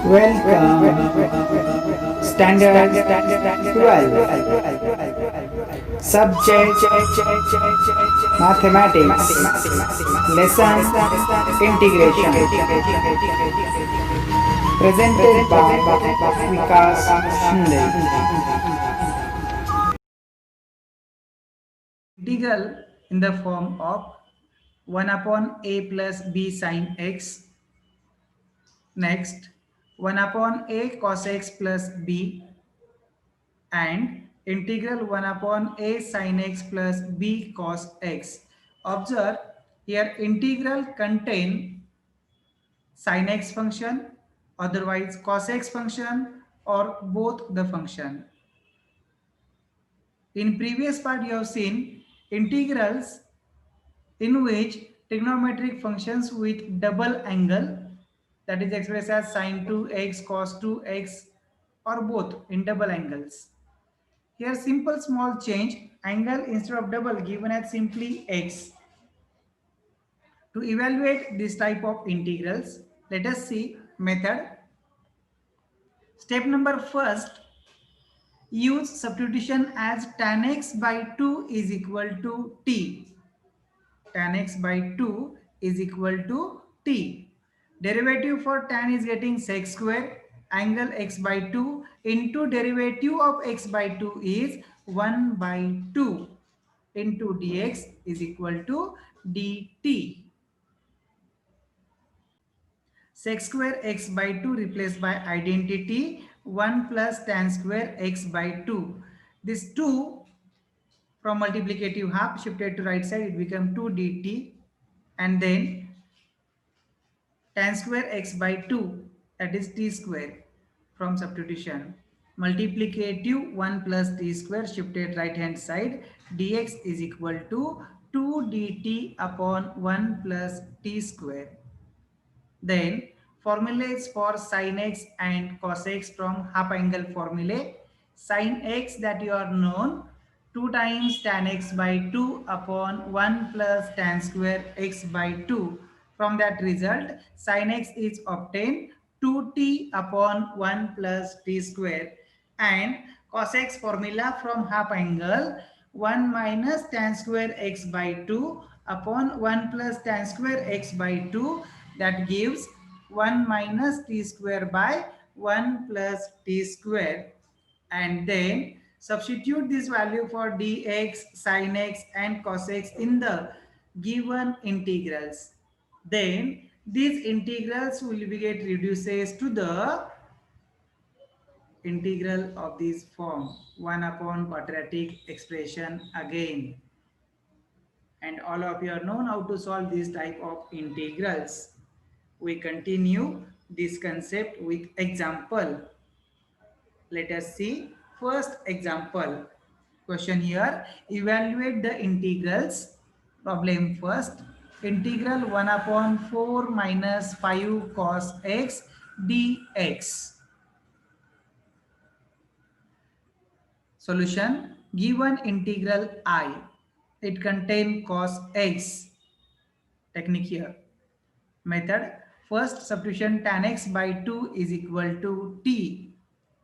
Welcome. Standard 12. Subject Mathematics. Lesson Integration. Presented by Vikas Shinde. Integral in the form of 1 upon a plus b sine x. Next, 1 upon a cos x plus b and integral 1 upon a sin x plus b cos x. Observe here integral contain sin x function, otherwise cos x function or both the function. In previous part you have seen integrals in which trigonometric functions with double angle, that is expressed as sine 2x cos 2x or both in double angles. Here simple small change, angle instead of double given as simply x. To evaluate this type of integrals, let us see method. Step number first, use substitution as tan x by 2 is equal to t. Tan x by 2 is equal to t. Derivative for tan is getting sec square, angle x by 2 into derivative of x by 2 is 1 by 2 into dx is equal to dt. Sec square x by 2 replaced by identity 1 plus tan square x by 2. This 2 from multiplicative half shifted to right side, it become 2 dt, and then tan square x by 2, that is t square, from substitution multiplicative 1 plus t square shifted right hand side, dx is equal to 2 dt upon 1 plus t square. Then formulas for sin x and cos x from half angle formulae. Sin x that you are known 2 times tan x by 2 upon 1 plus tan square x by 2. From that result, sin x is obtained 2t upon 1 plus t square, and cos x formula from half angle 1 minus tan square x by 2 upon 1 plus tan square x by 2, that gives 1 minus t square by 1 plus t square. And then substitute this value for dx, sin x and cos x in the given integrals. Then these integrals will be get reduces to the integral of this form 1 upon quadratic expression again. And all of you are known how to solve this type of integrals. We continue this concept with example. Let us see first example. Question here, evaluate the integrals. Problem first, integral 1 upon 4 minus 5 cos x dx. Solution, given integral I, it contains cos x. Technique here. Method, first substitution tan x by 2 is equal to t.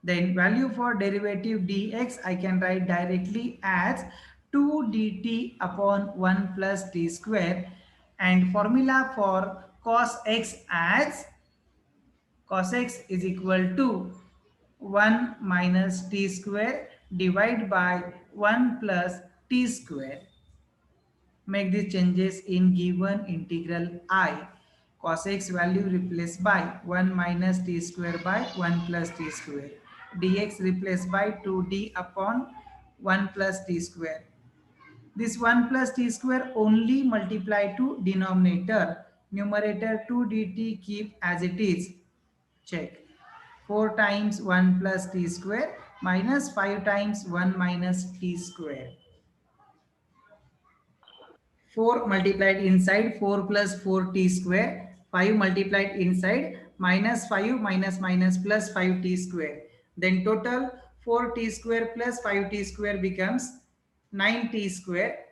Then value for derivative dx I can write directly as 2 dt upon 1 plus t square, and formula for cos x as cos x is equal to 1 minus t square divided by 1 plus t square. Make these changes in given integral I. Cos x value replaced by 1 minus t square by 1 plus t square. Dx replaced by 2d upon 1 plus t square. This 1 plus t square only multiply to denominator. Numerator 2 dt keep as it is. Check. 4 times 1 plus t square minus 5 times 1 minus t square. 4 multiplied inside 4 plus 4t square, 5 multiplied inside minus 5 minus minus plus 5t square. Then total 4t square plus 5t square becomes 9t square,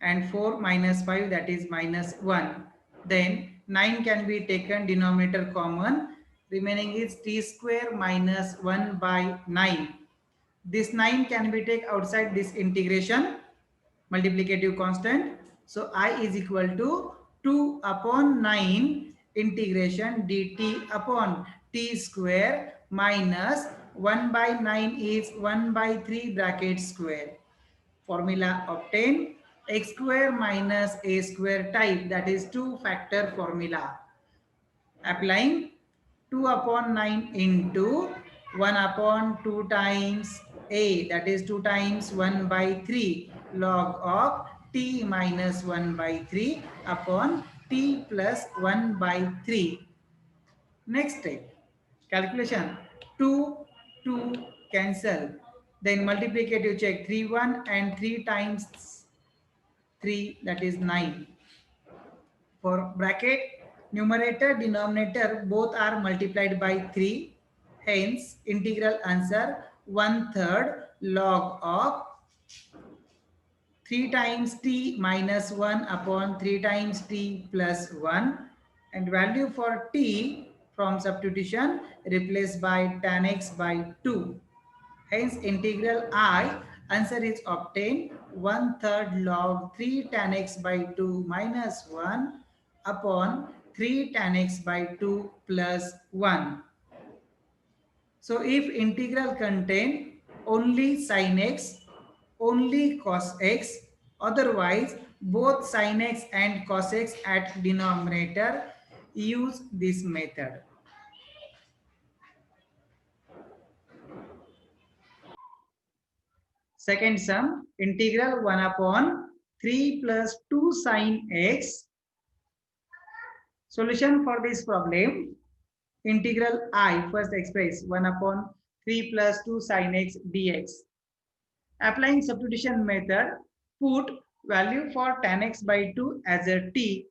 and 4 minus 5, that is minus 1. Then 9 can be taken denominator common, remaining is t square minus 1 by 9. This 9 can be taken outside this integration multiplicative constant. So I is equal to 2 upon 9 integration dt upon t square minus 1 by 9 is 1 by 3 bracket square. Formula obtain x square minus a square type, that is two factor formula. Applying 2 upon 9 into 1 upon 2 times a, that is 2 times 1 by 3 log of t minus 1 by 3 upon t plus 1 by 3. Next step, calculation. 2, 2 cancel. Then multiplicative check, 3 1 and 3 times 3, that is 9. For bracket, numerator, denominator both are multiplied by 3. Hence, integral answer 1/3 log of 3 times t minus 1 upon 3 times t plus 1. And value for t from substitution replaced by tan x by 2. Hence, integral I answer is obtained 1/3 log 3 tan x by 2 minus 1 upon 3 tan x by 2 plus 1. So, if integral contain only sin x, only cos x, otherwise both sin x and cos x at denominator, use this method. Second sum, integral 1 upon 3 plus 2 sin x. Solution for this problem, integral I first express 1 upon 3 plus 2 sin x dx. Applying substitution method, put value for tan x by 2 as a t.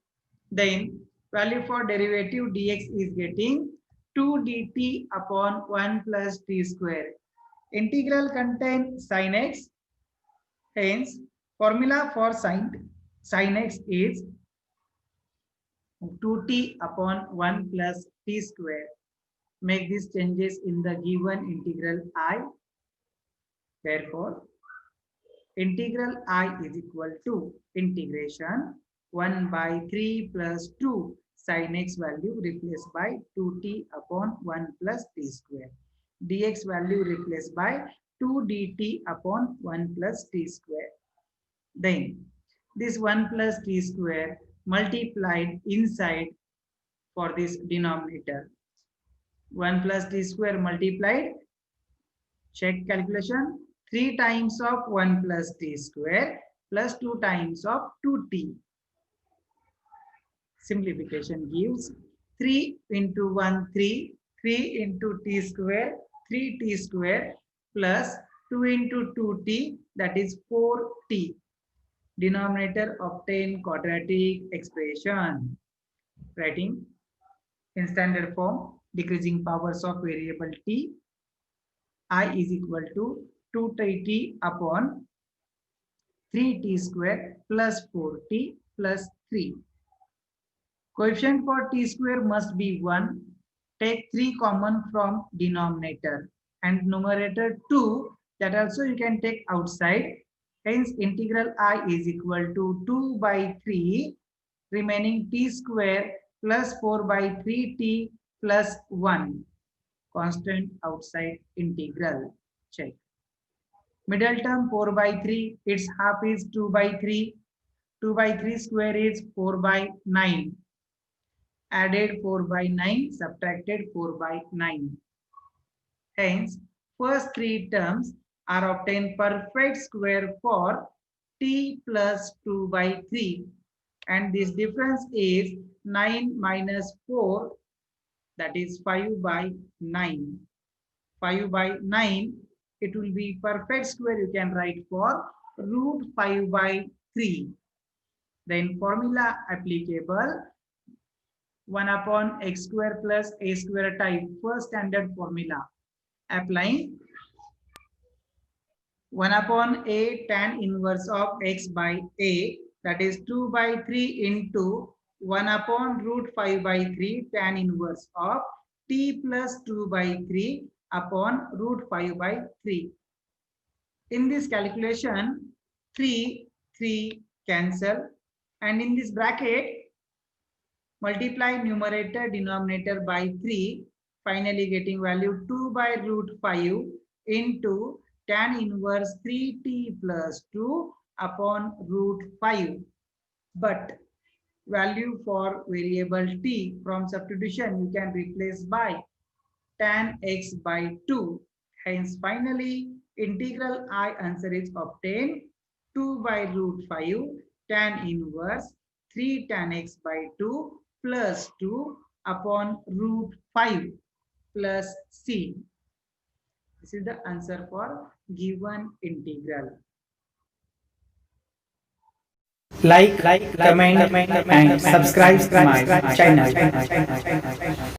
Then value for derivative dx is getting 2 dt upon 1 plus t square. Integral contains sin x. Hence, formula for sin x is 2t upon 1 plus t square. Make these changes in the given integral I. Therefore, integral I is equal to integration 1 by 3 plus 2 sin x value replaced by 2t upon 1 plus t square. Dx value replaced by 2 dt upon 1 plus t square. Then this 1 plus t square multiplied inside for this denominator. 1 plus t square multiplied, check calculation, 3 times of 1 plus t square plus 2 times of 2t. Simplification gives 3 into 1, 3, 3 into t square, 3t square plus 2 into 2t, that is 4t. Denominator obtain quadratic expression. Writing in standard form, decreasing powers of variable t, I is equal to 2t upon 3t square plus 4t plus 3. Coefficient for t square must be 1. Take 3 common from denominator and numerator 2, that also you can take outside. Hence, integral I is equal to 2 by 3 remaining t square plus 4 by 3t plus 1. Constant outside integral. Check. Middle term 4 by 3, its half is 2 by 3. 2 by 3 square is 4 by 9. Added 4 by 9, subtracted 4 by 9. Hence, first three terms are obtained perfect square for t plus 2 by 3. And this difference is 9 minus 4, that is 5 by 9. 5 by 9, it will be perfect square, you can write for root 5 by 3. Then formula applicable, 1 upon x square plus a square type, first standard formula. Applying 1 upon a tan inverse of x by a, that is 2 by 3 into 1 upon root 5 by 3 tan inverse of t plus 2 by 3 upon root 5 by 3. In this calculation, 3 cancel, and in this bracket, multiply numerator denominator by 3, finally getting value 2 by root 5 into tan inverse 3t plus 2 upon root 5. But value for variable t from substitution you can replace by tan x by 2. Hence finally integral I answer is obtained 2 by root 5 tan inverse 3 tan x by 2 plus 2 upon root 5 plus c. This is the answer for given integral. Like, comment, and subscribe my channel.